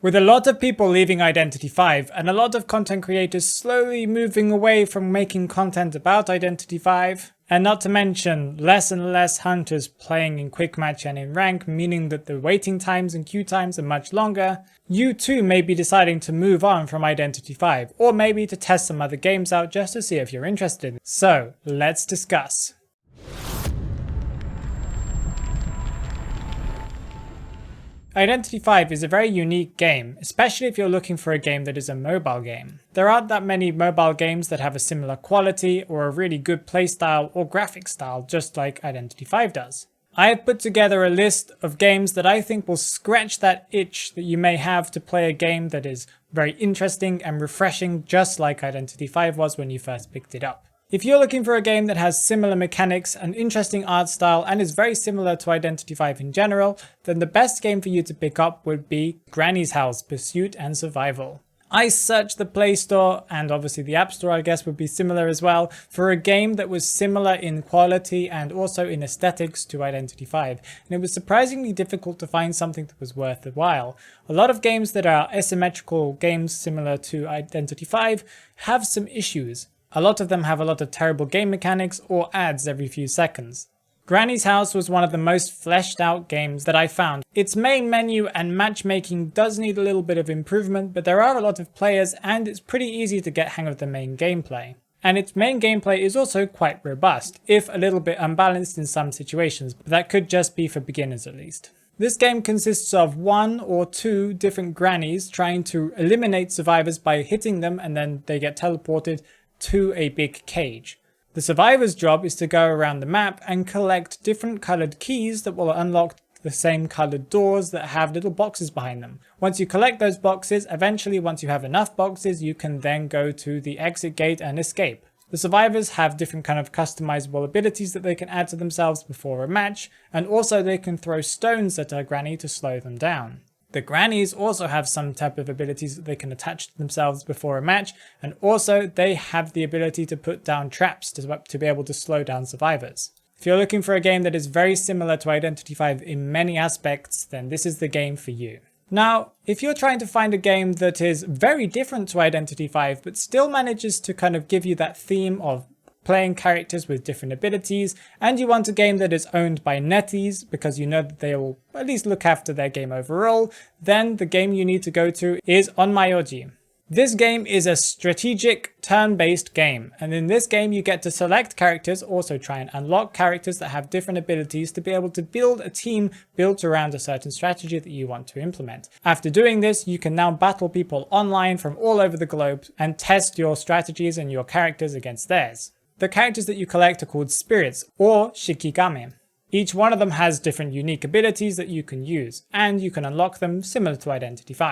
With a lot of people leaving Identity V and a lot of content creators slowly moving away from making content about Identity V, and not to mention less and less hunters playing in quick match and in rank, meaning that the waiting times and queue times are much longer, you too may be deciding to move on from Identity V, or maybe to test some other games out just to see if you're interested. So let's discuss. Identity V is a very unique game, especially if you're looking for a game that is a mobile game. There aren't that many mobile games that have a similar quality or a really good playstyle or graphic style, just like Identity V does. I have put together a list of games that I think will scratch that itch that you may have to play a game that is very interesting and refreshing, just like Identity V was when you first picked it up. If you're looking for a game that has similar mechanics, an interesting art style, and is very similar to Identity V in general, then the best game for you to pick up would be Granny's House: Pursuit and Survival. I searched the Play Store, and obviously the App Store I guess would be similar as well, for a game that was similar in quality and also in aesthetics to Identity V, and it was surprisingly difficult to find something that was worth the while. A lot of games that are asymmetrical games similar to Identity V have some issues. A lot of them have a lot of terrible game mechanics or ads every few seconds. Granny's House was one of the most fleshed out games that I found. Its main menu and matchmaking does need a little bit of improvement, but there are a lot of players and it's pretty easy to get hang of the main gameplay. And its main gameplay is also quite robust, if a little bit unbalanced in some situations, but that could just be for beginners at least. This game consists of 1 or 2 different grannies trying to eliminate survivors by hitting them, and then they get teleported to a big cage. The survivor's job is to go around the map and collect different coloured keys that will unlock the same coloured doors that have little boxes behind them. Once you collect those boxes, eventually once you have enough boxes, you can then go to the exit gate and escape. The survivors have different kind of customizable abilities that they can add to themselves before a match, and also they can throw stones at a granny to slow them down. The grannies also have some type of abilities that they can attach to themselves before a match, and also they have the ability to put down traps to be able to slow down survivors. If you're looking for a game that is very similar to Identity V in many aspects, then this is the game for you. Now, if you're trying to find a game that is very different to Identity V, but still manages to kind of give you that theme of playing characters with different abilities, and you want a game that is owned by netties because you know that they will at least look after their game overall, then the game you need to go to is Maiji. This game is a strategic turn-based game, and in this game you get to select characters, also try and unlock characters that have different abilities to be able to build a team built around a certain strategy that you want to implement. After doing this, you can now battle people online from all over the globe and test your strategies and your characters against theirs. The characters that you collect are called spirits, or shikigami. Each one of them has different unique abilities that you can use, and you can unlock them similar to Identity V.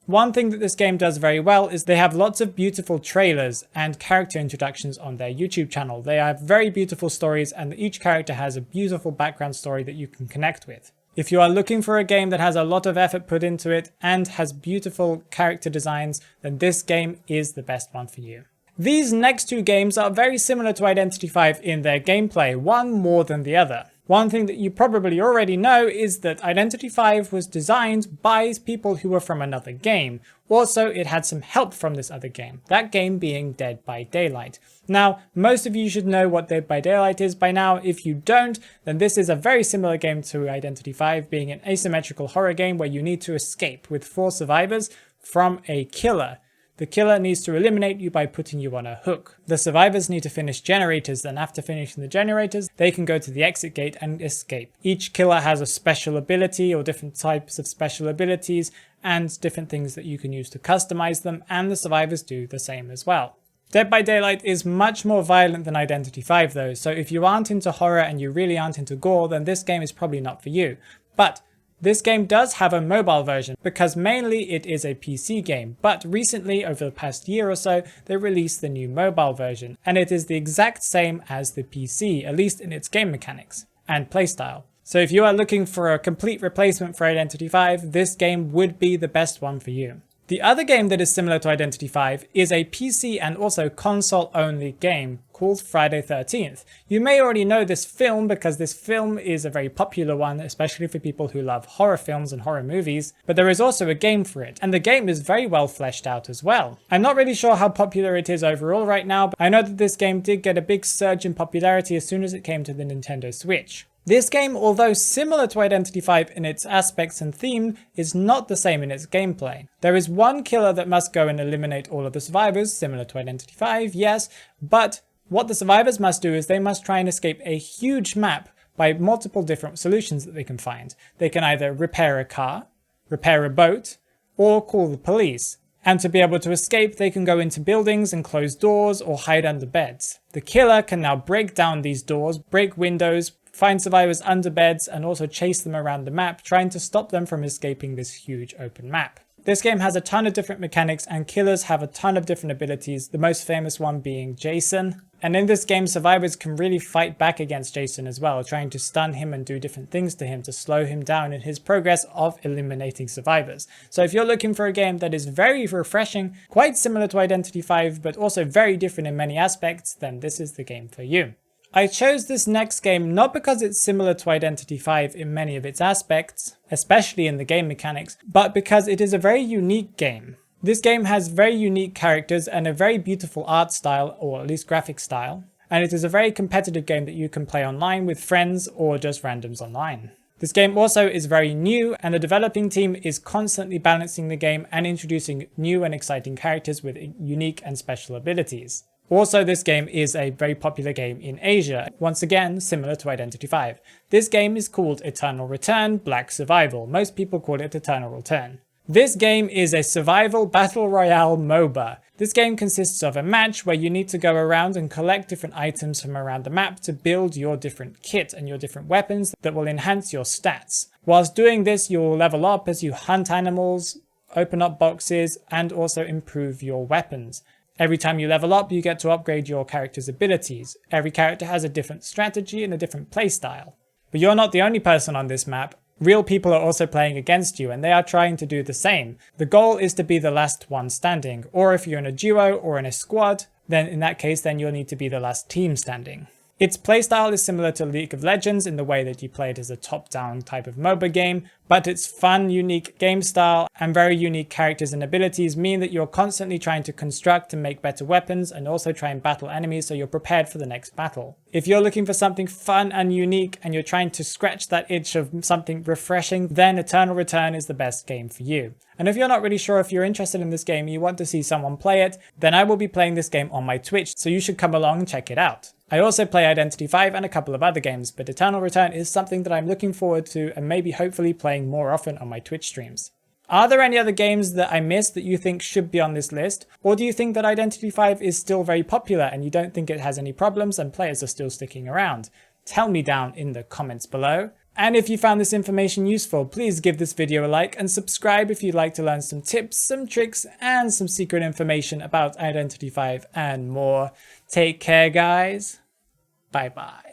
One thing that this game does very well is they have lots of beautiful trailers and character introductions on their YouTube channel. They have very beautiful stories, and each character has a beautiful background story that you can connect with. If you are looking for a game that has a lot of effort put into it and has beautiful character designs, then this game is the best one for you. These next 2 games are very similar to Identity V in their gameplay, one more than the other. One thing that you probably already know is that Identity V was designed by people who were from another game. Also, it had some help from this other game, that game being Dead by Daylight. Now, most of you should know what Dead by Daylight is by now. If you don't, then this is a very similar game to Identity V, being an asymmetrical horror game where you need to escape with 4 survivors from a killer. The killer needs to eliminate you by putting you on a hook. The survivors need to finish generators, and after finishing the generators, they can go to the exit gate and escape. Each killer has a special ability or different types of special abilities and different things that you can use to customize them, and the survivors do the same as well. Dead by Daylight is much more violent than Identity V though, so if you aren't into horror and you really aren't into gore, then this game is probably not for you. But this game does have a mobile version because mainly it is a PC game, but recently, over the past year or so, they released the new mobile version, and it is the exact same as the PC, at least in its game mechanics and playstyle. So if you are looking for a complete replacement for Identity V, this game would be the best one for you. The other game that is similar to Identity V is a PC and also console-only game called Friday 13th. You may already know this film because this film is a very popular one, especially for people who love horror films and horror movies, but there is also a game for it, and the game is very well fleshed out as well. I'm not really sure how popular it is overall right now, but I know that this game did get a big surge in popularity as soon as it came to the Nintendo Switch. This game, although similar to Identity V in its aspects and theme, is not the same in its gameplay. There is one killer that must go and eliminate all of the survivors, similar to Identity V, yes, but what the survivors must do is they must try and escape a huge map by multiple different solutions that they can find. They can either repair a car, repair a boat, or call the police. And to be able to escape, they can go into buildings and close doors or hide under beds. The killer can now break down these doors, break windows, find survivors under beds, and also chase them around the map, trying to stop them from escaping this huge open map. This game has a ton of different mechanics and killers have a ton of different abilities, the most famous one being Jason. And in this game, survivors can really fight back against Jason as well, trying to stun him and do different things to him to slow him down in his progress of eliminating survivors. So if you're looking for a game that is very refreshing, quite similar to Identity V, but also very different in many aspects, then this is the game for you. I chose this next game not because it's similar to Identity V in many of its aspects, especially in the game mechanics, but because it is a very unique game. This game has very unique characters and a very beautiful art style, or at least graphic style, and it is a very competitive game that you can play online with friends or just randoms online. This game also is very new, and the developing team is constantly balancing the game and introducing new and exciting characters with unique and special abilities. Also, this game is a very popular game in Asia, once again similar to Identity V. This game is called Eternal Return Black Survival. Most people call it Eternal Return. This game is a survival battle royale MOBA. This game consists of a match where you need to go around and collect different items from around the map to build your different kit and your different weapons that will enhance your stats. Whilst doing this, you'll level up as you hunt animals, open up boxes, and also improve your weapons. Every time you level up, you get to upgrade your character's abilities. Every character has a different strategy and a different playstyle. But you're not the only person on this map. Real people are also playing against you, and they are trying to do the same. The goal is to be the last one standing, or if you're in a duo or in a squad, then in that case, then you'll need to be the last team standing. Its playstyle is similar to League of Legends in the way that you play it as a top-down type of MOBA game, but its fun, unique game style and very unique characters and abilities mean that you're constantly trying to construct and make better weapons and also try and battle enemies so you're prepared for the next battle. If you're looking for something fun and unique and you're trying to scratch that itch of something refreshing, then Eternal Return is the best game for you. And if you're not really sure if you're interested in this game and you want to see someone play it, then I will be playing this game on my Twitch, so you should come along and check it out. I also play Identity V and a couple of other games, but Eternal Return is something that I'm looking forward to and maybe hopefully playing more often on my Twitch streams. Are there any other games that I missed that you think should be on this list? Or do you think that Identity V is still very popular and you don't think it has any problems and players are still sticking around? Tell me down in the comments below. And if you found this information useful, please give this video a like and subscribe if you'd like to learn some tips, some tricks, and some secret information about Identity V and more. Take care, guys. Bye bye.